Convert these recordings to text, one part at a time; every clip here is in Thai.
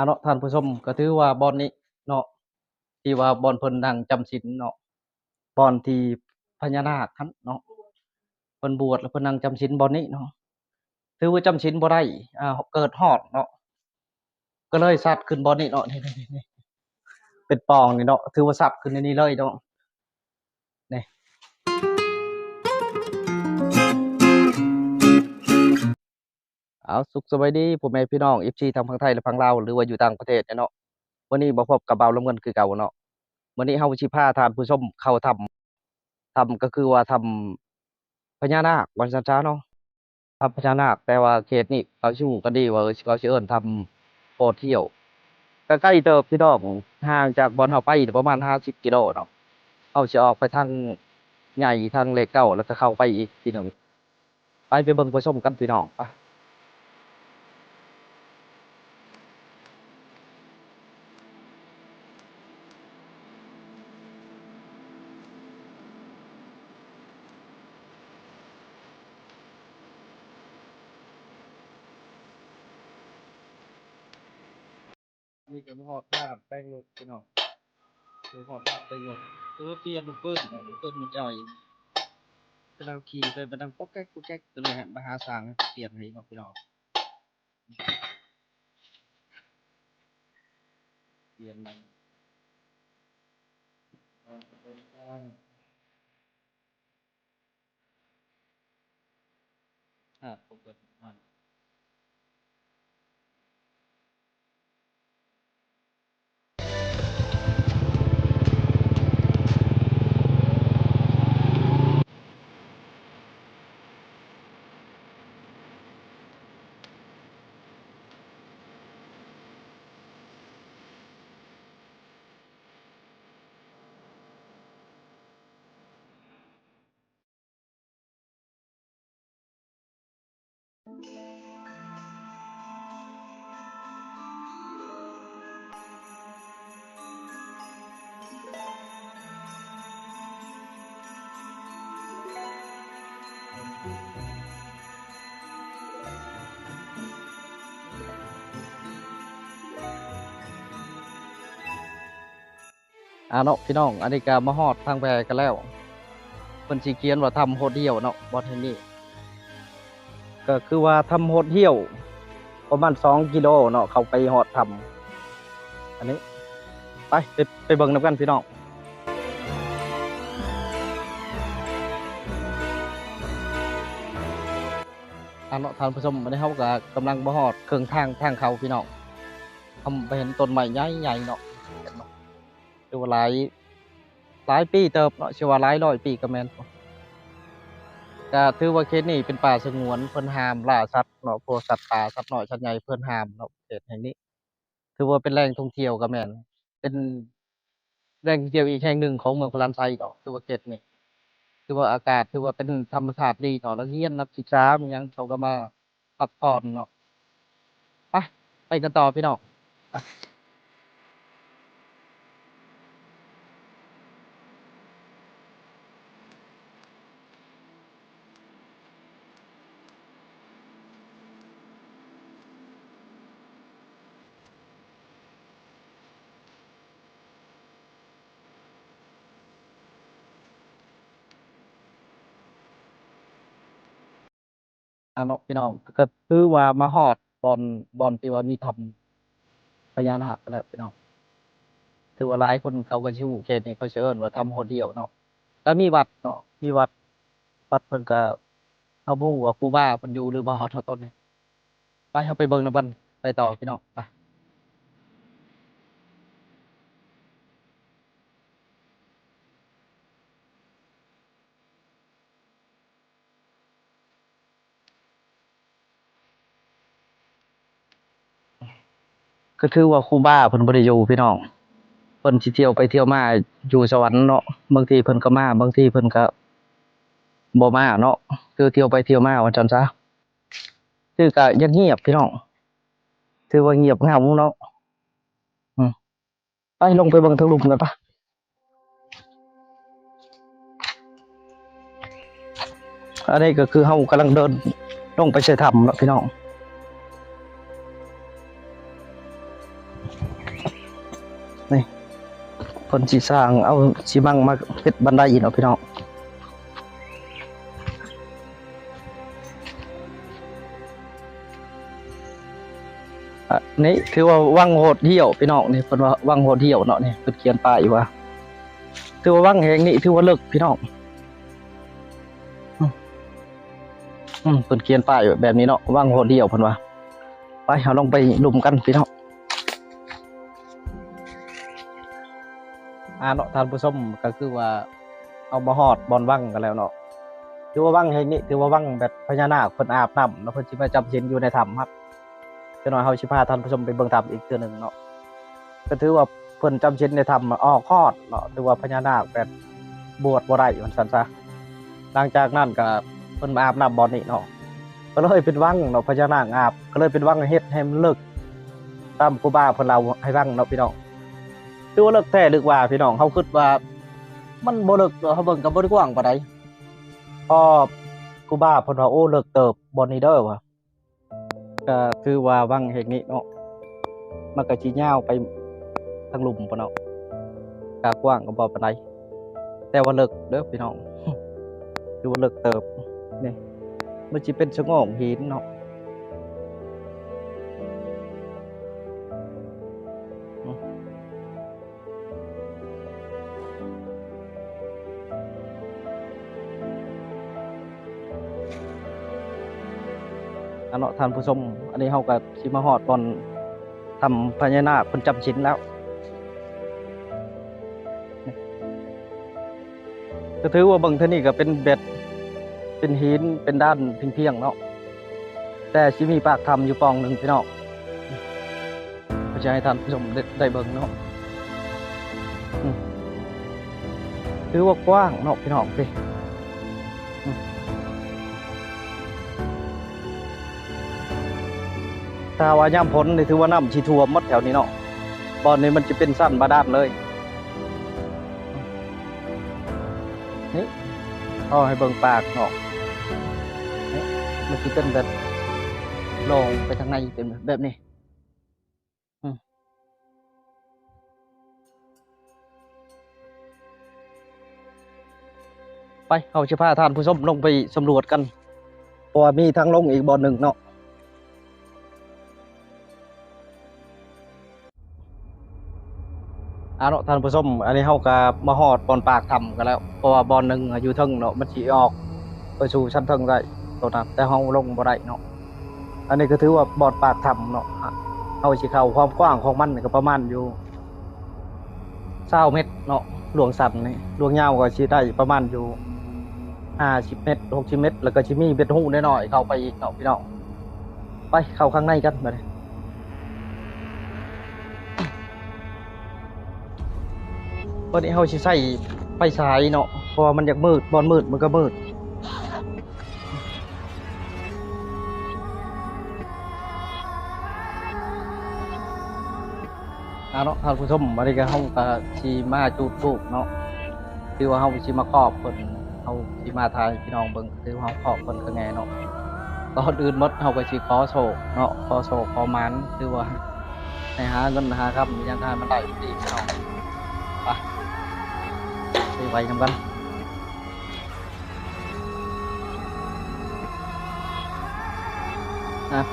เนาะท่านผู้ชมก็ถือว่าบ่อนนี้เนาะที่ว่าบ่อนเพิ่นนั่งจำศีลเนาะบ่อนที่พญานาคหั้นเนาะเพิ่นบวชแล้วเพิ่นนั่งจำศีลบ่อนนี้เนาะถือว่าจำศีลบ่ได้เกิดฮอดเนาะก็เลยสัตว์ขึ้นบ่อนนี้เนาะนี่ๆๆเป็นปล่องนี่เนาะถือว่าสัตว์ขึ้นในนี้เลยเนาะนี่สุขสบายดีพ่อแม่พี่น้อง FC ทั้งฝั่งไทยและฝั่งลาวหรือว่าอยู่ต่างประเทศเนี่ยเนาะวันนี้มาพบกับเบาลำเงินคือเก่าเนาะวันนี้เฮาสิพาท่านผู้ชมเข้าถ้ำก็คือว่าถ้ำพญานาคว่าซั่นซะเนาะ ถ้ำพญานาคแต่ว่าเขตนี้เขาสิรู้กันดีว่าเขาสิเอิ้นถ้ำโพธิ์เที่ยวก็ใกล้เติบพี่น้องห่างจากบ่อนเฮาไปประมาณ50กิโลเนาะเราสิออกไปทางใหญ่ทางเลขเก้าแล้วก็เข้าไปอีกทีหนึ่งไปเบิ่งไปชมกันพี่น้องไปนี่ก็ฮอดบ้านแป้งรถพี่น้องคือฮอดบ้านแป้งรถเปลี่ยนลูกปื้นมันใหญ่ก็เราขี่ไปดังป๊อกแก๊กก๊อกแก๊กก็เลยหันมาหาสร้างเปลี่ยนให้เนาะพี่น้องเปลี่ยนมันปกติมัน เนาะพี่น้องอันนี้ก็มาฮอดทางแพกันแล้วเพิ่นสิเขียนว่าถ้ำโหดเหี้ยวเนาะบ่แห่งนี้ก็คือว่าถ้ำโหดเหี้ยวประมาณ2กิโลเนาะเข้าไปฮอดถ้ำอันนี้ไปเบิ่งนำกันพี่น้องเนาะท่านผู้ชมอันนี้เฮาก็กำลังมาฮอดครึ่งทางเข้าพี่น้องไปเห็นต้นไม้ใหญ่ๆเนาะถือว่าหลายปีเติบเนาะสิว่าหลายร้อยปีก็แม่นก็ถือว่าเขตนี้เป็นป่าสงวนเพิ่นห้ามล่าสัตว์เนาะพวกสัตว์ป่าสัตว์น้อยสัตว์ใหญ่เพิ่นห้ามเนาะเขตแห่งนี้ ถือว่าเป็นแหล่งท่องเที่ยวก็แม่นเป็นแหล่งท่องเที่ยวอีกแห่งหนึ่งของเมืองพะลันไซก็ถือว่าเขตนี้ถือว่าอากาศถือว่าเป็นธรรมชาติดีเนาะนักเรียนนักศึกษาอิหยังเขาก็มาพักผ่อนเนาะไปไปกันต่อพี่น้องไปเนาะพี่น้องก็ถือว่ามาฮอดบ่อนที่ว่ามีถ้ำพญานาคแล้วพี่น้องถือว่าหลายคนเขาก็สิรู้เขตนี้เขาสิเอิ้นว่าถ้ำโหดเดี่ยวเนาะแล้วมีวัดเนาะมีวัดเพิ่นก็เราบ่รู้ว่าครูบาเพิ่นอยู่หรือบ่เนาะตอนนี้ไปเราไปเบิ่งนำกันไปต่อพี่น้องไป ก็ถือว่าครูบาเพิ่นบ่ได้อยู่พี่น้องเพิ่นสิเที่ยวไปเที่ยวมาอยู่สวรรค์เนาะบางทีเพิ่นก็มาบางทีเพิ่นก็บ่มาเนาะคือเที่ยวไปเที่ยวมาว่าซั่นซะคือก็ยังเงียบพี่น้องถือว่าเงียบเหงาเนาะอืมไปลงไปเบิ่งทางลุ่มกันปะอันนี้ก็คือเฮากำลังเดินลงไปใส่ถ้ำเนาะพี่น้อง นี่เพิ่นสิสร้างเอาสิมังมาเฮ็ดบันไดเนาะพี่น้องนี่คือว่าวังโหดเหี่ยวพี่น้องนี่เพิ่นว่าวังโหดเหี่ยวเนาะนี่เพิ่นเขียนป้ายว่าถือว่าวังแห่งนี้ถือว่าเลิกพี่น้องเพิ่นเขียนป้ายแบบนี้เนาะวังโหดเหี่ยวเพิ่นว่าไปเฮาลงไปลุมกันพี่น้องเนาะท่านผู้ชมก็คือว่าเอามาฮอดบอนวังกันแล้วเนาะถือว่าวังแห่งนี้ถือว่าวังแบบพญานาคเพิ่นอาบน้ำแล้วเพิ่นสิมาจำศีลอยู่ในถ้ำครับจะน้อยเฮาสิพาท่านผู้ชมไปเบิ่งถ้ำอีกเทื่อนึงเนาะก็ถือว่าเพิ่นจำศีลในถ้ำออกฮอดเนาะถือว่าพญานาคแบบบวชบ่ได้ว่าซั่นซะหลังจากนั้นก็เพิ่นมาอาบน้ำบ่อนนี้เนาะก็เลยเป็นวังเนาะพญานาคอาบก็เลยเป็นวังเฮ็ดให้มันเลิกตามครูบาเพิ่นเล่าให้ฟังเนาะพี่น้องถือว่าเลิกแท้ลึกว่าพี่น้องเฮาคิดว่ามันบ่เลิกเฮาเบิ่งก็บ่ได้กว้างปานใดพอครูบาเพิ่นว่าโอ้เลิกเติบบ่นี่เด้อว่าก็ถือว่าวังแห่งนี้เนาะมันก็สิยาวไปทางหลุมพุ่นเนาะก็กว้างก็บ่ปานใดแต่ว่าเลิกเด้อพี่น้องถือว่าเลิกเติบนี่มันสิเป็นสงองหินเนาะเนาะท่านผู้ชมอันนี้เฮาก็สิมาฮอดบอนทำพญานาคเพิ่นจำศีลแล้วก็ถือว่าเบิ่งเท่านี้ก็เป็นเบ็ดเป็นหินเป็นด้านเพียงๆเนาะแต่สิมีปากถ้ำอยู่ปองหนึงพี่น้องก็จะให้ท่านผู้ชมได้เบิ่งเนาะถือว่ากว้างเนาะพี่น้องสิถ้าว่ายามฝนนี่ถือว่าน้ำสิท่วมหมดแถวนี้เนาะบ่อนนี้มันจะเป็นสั้นบาดาลเลยนี่เอาให้เบิ่งปากเนาะมันสิเป็นแบบลงไปทางในเป็นแบบนี้ไปเอาสิพาท่านผู้ชมลงไปสำรวจกันเพราะว่ามีทางลงอีกบ่อนหนึ่งเนาะเนาะท่านผู้ชมอันนี้เฮาก็มาฮอดบ่อนปากถ้ำกันแล้วเพราะว่าบ่อนหนึ่งอยู่เทิงเนาะมันสิออกไปสู่ชั้นเทิงได้ตัวนั้นแต่เฮาลงบ่ได้เนาะอันนี้ก็ถือว่าบ่อนปากถ้ำเนาะเฮาสิเข้าความกว้างของมันก็ประมาณอยู่20เมตรเนาะหลวงสันนี่หลวงยาวก็สิได้ประมาณอยู่50เมตร60เมตรแล้วก็สิมีเบ็ดหู้น้อยๆเข้าไปอีกเนาะพี่น้องไปเข้าข้างในกันบัดนี้วันนี้เขาสิใส่ไฟฉายเนาะเพราะว่ามันอยากมืดบอลมืดมันก็มืดเนาะท่านผู้ชมวันนี้ก็เขาก็สิมาจุดธูปเนาะคือว่าเขาสิมาครอบเพิ่นเขาสิมาทายพี่น้องเบิ่งคือเขาครอบเพิ่นคือไงเนาะตอนอื่นหมดเขาก็สิขอโชคเนาะขอโชคขอหมันคือว่าให้หาเงินหาคำยังทานมันได้ดีพี่น้องไปไว้นำกัน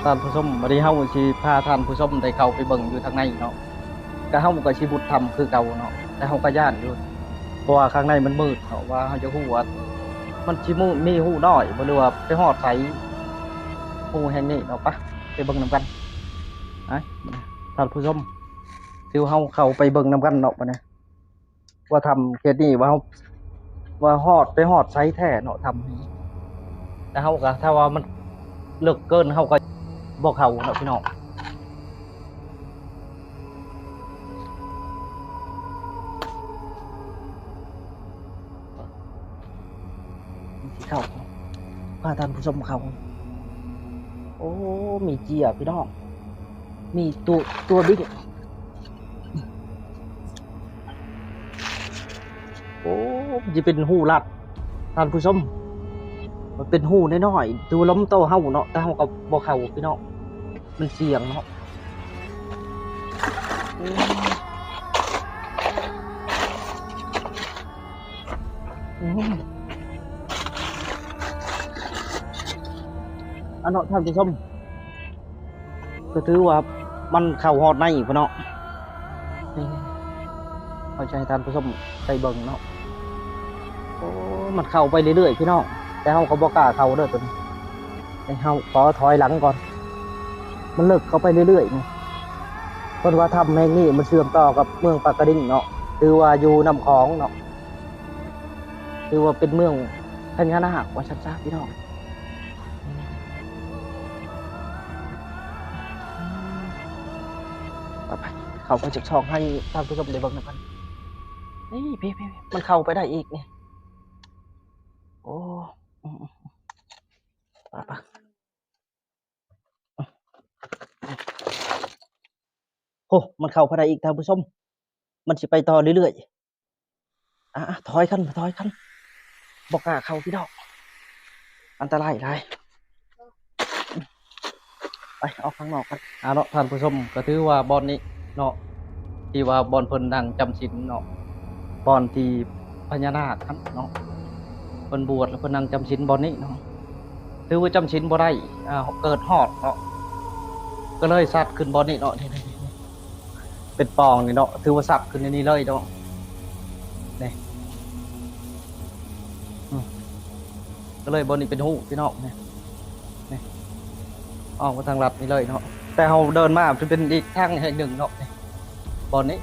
ท่านผู้ชมวันนี้เฮาสิพาท่านผู้ชมได้เข้าไปเบิ่งอยู่ทางในเนาะก็เฮาก็สิบุญธรรมคือเก่าเนาะแต่เฮาก็ย่านอยู่เพราะว่าข้างในมันมืดเนาะว่าเฮาจะฮู้ว่ามันสิมีฮู้น้อยบ่หรือว่าไปฮอดไสฮู้แห่งนี้เนาะปะไปเบิ่งนำกันท่านผู้ชมถือเฮาเข้าไปเบิ่งนำกันเนาะบัดนี้ว่าทำเขตนี้ว่าว่าฮอดไปฮอดไซส์แท้เนาะทำแต่เฮาก็ถ้าว่ามันเลิกเกินเฮาก็บ่เข้าเนาะพี่น้องสิเข้าพาท่านผู้ชมเข้าโอ้มีเจียพี่น้องมีตัวบิ๊กโอ้จะเป็นหูลัดท่านผู้ชมมันเป็นหูน้อยๆดูล้มโตเฮาเนาะแต่เฮาก็บ่เข้าพี่น้องมันเสี่ยงเนาะ อืมอืมอันเนาะท่านผู้ชมก็ถือว่ามันเข้าฮอดในพุ่นเนาะนี่ๆเข้าใจท่านผู้ชมได้เบิ่งเนาะโอ้มันเข้าไปเรื่อยๆพี่น้องแต่เฮาก็บ่กล้าเข้าเด้อตัวนี้ให้เฮาขอถอยหลังก่อนมันลึกเข้าไปเรื่อยๆนี่เพิ่นว่าถ้ำแห่งนี้มันเชื่อมต่อกับเมืองปากกระดิ่งเนาะถือว่าอยู่น้ำของเนาะถือว่าเป็นเมืองพญานาคว่าซั่นซะพี่น้องไปๆเข้าไปจากช่องให้ท่านผู้ชมได้เบิ่งนำกันนี่พี่ๆๆมันเข้าไปได้อีกนี่โอ้อือๆไปๆโอ้มันเข้าไปได้อีกท่านผู้ชมมันสิไปต่อเรื่อยๆอาๆถอยคันบ่กล้าเข้าพี่น้องอันตรายหลายไปออกข้างนอกกันเนาะท่านผู้ชมก็ถือว่าบ่อนนี้เนาะที่ว่าบ่อนเพิ่นนั่งจำศีลเนาะบ่อนที่พญานาคครับเนาะเพิ่นบวชแล้วเพิ่นนั่งจำศีลบ่อนนี้เนาะถือว่าจำศีลบ่ได้เกิดฮอดเนาะก็เลยซัดขึ้นบ่อนนี้เนาะนี่ๆๆเป็นปล่องนี่เนาะถือว่าซัดขึ้นในนี้เลยเนาะนี่อืมก็เลยบ่อนนี้เป็นหูพี่น้องนี่ออกมาทางลัดนี่เลยเนาะแต่เฮาเดินมาจะเป็นอีกทางแห่งหนึ่งเนาะนี่บ่อนนี้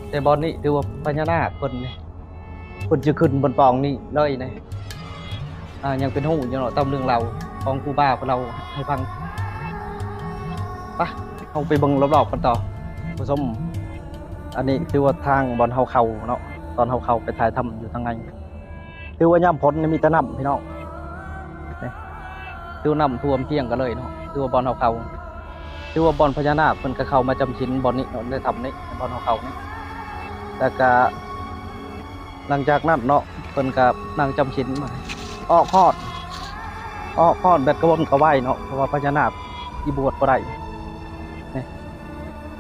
แต่บ่อนนี้ถือว่าพญานาคเพิ่นนี่เพิ่นจะขึ้นบนปล่องนี้เลยนี่ยังเป็นหูอยู่เนาะตามเรื่องราวของครูบาของเราให้ฟังไปเอาไปเบิ่งรอบๆกันต่อผู้ชมอันนี้ถือว่าทางบ่อนเฮาเข้าเนาะตอนเฮาเข้าไปถ่ายทำอยู่ทางในถือว่ายามฝนนี่มีแต่น้ำพี่น้องนี่ถือว่าน้ำท่วมเพียงกันเลยเนาะถือว่าบ่อนเฮาเข้าถือว่าบ่อนพญานาคเพิ่นก็เข้ามาจำศีลบ่อนนี้เนาะได้ทำนี้บ่อนเฮาเข้านี่แล้วก็หลังจากนั้นเนาะเพิ่นก็นั่งจำศีลมาออกฮอดแบบกระวนกระวายเนาะเพราะว่าพญานาคอีบวชบ่ได้นี่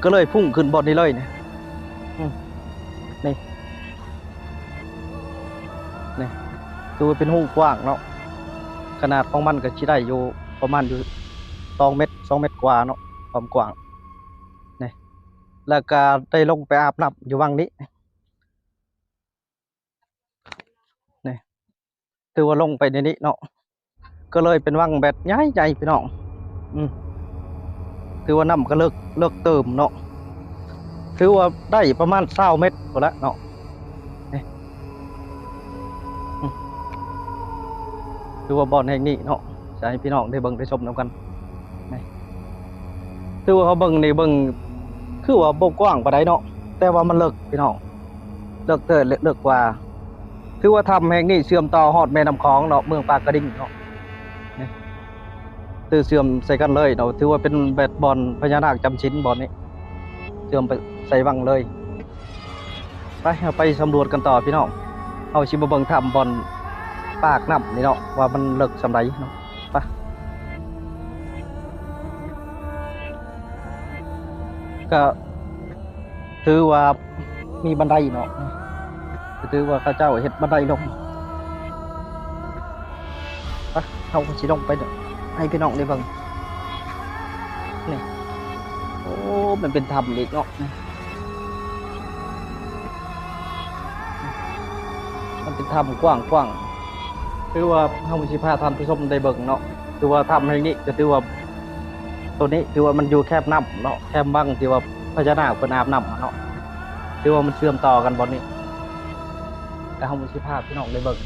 ก็เลยพุ่งขึ้นบ่อนนี้เลยนี่อืมนี่นี่ถือว่าเป็นห้องกว้างเนาะขนาดของมันก็สิได้อยู่ประมาณอยู่2เมตร2เมตรกว่าเนาะความกว้างนี่แล้วก็ได้ลงไปอาบน้ำอยู่วังนี้นี่ถือว่าลงไปในนี้เนาะก็เลยเป็นวังแบบใหญ่ๆพี่น้องอืมถือว่าน้ำก็เลิกเติมเนาะถือว่าได้ประมาณ20เมตรพุ่นละเนาะนี่อืมถือว่าบ่อนแห่งนี้เนาะจะให้พี่น้องได้เบิ่งได้ชมนำกันนี่ถือว่าเขาเบิ่งนี่เบิ่งคือว่าบ่กว้างปานใดเนาะแต่ว่ามันเลิกพี่น้องเลิกเติบเลิกกว่าถือว่าถ้ำแห่งนี้เชื่อมต่อฮอดแม่น้ำคองเนาะเมืองปากกระดิ่งเนาะนี่ถือเชื่อมใส่กันเลยเนาะถือว่าเป็นแบบบ่อนพญานาคจำศีลบ่อนนี้เชื่อมไปใส่วังเลยไปเราไปสำรวจกันต่อพี่น้องเอาสิมาเบิ่งถ้ำบ่อนปากน้ำนี่เนาะว่ามันเลิกส่ำใดเนาะไปก็ถือว่ามีบันไดเนาะก็ถือว่าเขาเจ้าเฮ็ดบันไดลงไปเราก็สิลงไปเนาะให้พี่น้องได้เบิ่งนี่โอ้มันเป็นถ้ำอีกเนาะนี่มันเป็นถ้ำกว้างๆถือว่าเฮาสิพาท่านผู้ชมได้เบิ่งเนาะถือว่าถ้ำแห่งนี้ก็ถือว่าตัวนี้ถือว่ามันอยู่แคบน้ำเนาะแคบวังที่ว่าพญานาคเพิ่นอาบน้ำเนาะถือว่ามันเชื่อมต่อกันบ่นี้แต่เฮาสิพาพี่น้องได้เบิ่ง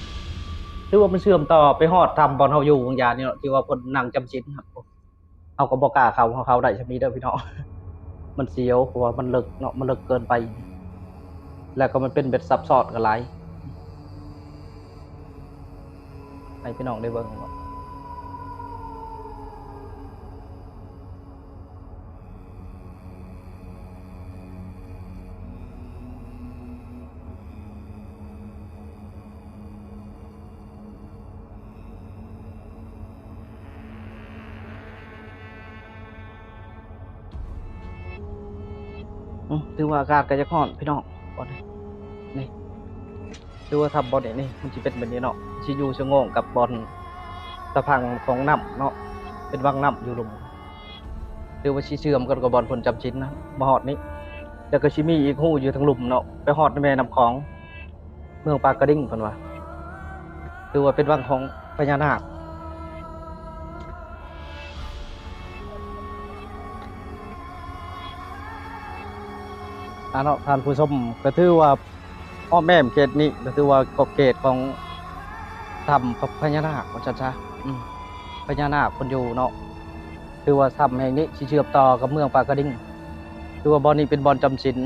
ถือว่ามันเชื่อมต่อไปฮอดถ้ำบ่อนเฮาอยู่บางอย่างนี่เนาะที่ว่าเพิ่นนั่งจำศีลครับผมเฮาก็บ่กล้าเข้าได้ซำนี้เด้อพี่น้องมันเสียวเพราะว่ามันลึกเนาะมันลึกเกินไปแล้วก็มันเป็นเบ็ดซับซ้อนกันหลายให้พี่น้องได้เบิ่งเนาะ ถือว่าอากาศก็จะร้อนพี่น้องบ่อนนี้นี่ถือว่าทำบ่อนนี่มันสิเป็นแบบนี้เนาะสิอยู่ชะโงงกับบ่อนสะพังของน้ำเนาะเป็นวังน้ำอยู่ลุมถือว่าสิเชื่อมกันกับบ่อนเพิ่นจำศีลนะมาฮอดนี้แล้วก็สิมีอีกฮู้อยู่ทางลุมเนาะไปฮอดในแม่น้ำของเมืองปากกระดิ่งเพิ่นว่าถือว่าเป็นวังของพญานาคเนาะท่านผู้ชมก็ถือว่าอ้อมแม่มเขตนี้ก็ถือว่าก็เขตของถ้ำกับพญานาคว่าซั่นซะอืมพญานาคเพิ่นอยู่เนาะถือว่าถ้ำแห่งนี้สิเชื่อมต่อกับเมืองปากกระดิ่งถือว่าบ่อนนี้เป็นบ่อนจำศีล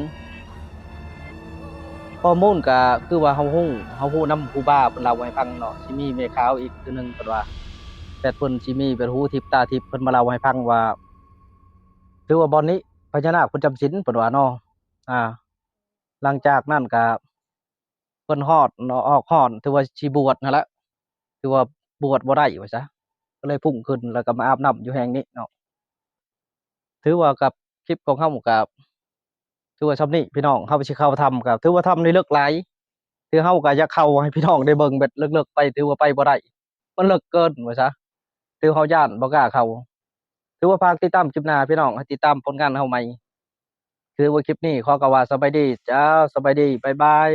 ข้อมูลก็คือว่าเฮาฮู้นำครูบาเพิ่นเล่าให้ฟังเนาะสิมีแม่ขาวอีกคือหนึงเพิ่นว่าแต่เพิ่นสิมีเป็นหูทิพย์ตาทิพย์เพิ่นมาเล่าให้ฟังว่าถือว่าบ่อนนี้พญานาคเพิ่นจำศีลเพิ่นว่าเนาะอ่าหลังจากนั้นก็เพิ่นฮอดเนาะออกฮ้อนถือว่าสิบวชนั่นแหละถือว่าบวชบ่ได้ว่าซะก็เลยพุ่งขึ้นแล้วก็มาอาบน้ำอยู่แห่งนี้เนาะถือว่ากับคลิปของเฮาก็ถือว่าส่ำนี้พี่น้องเฮาสิเข้าถ้ำก็ถือว่าถ้ำนี่ลึกหลาย คือเฮาก็อยากเข้าให้พี่น้องได้เบิ่งแบบลึกๆไปถือว่าไปบ่ได้มันลึกเกินว่าซะถือเฮาย้านบ่กล้าเข้าถือว่าฝากติดตามคลิปหน้าพี่น้องให้ติดตามผลงานเฮาใหม่ถือว่าคลิปนี้ขอกล่าวว่าสบายดีจ้าสบายดีบ๊ายบาย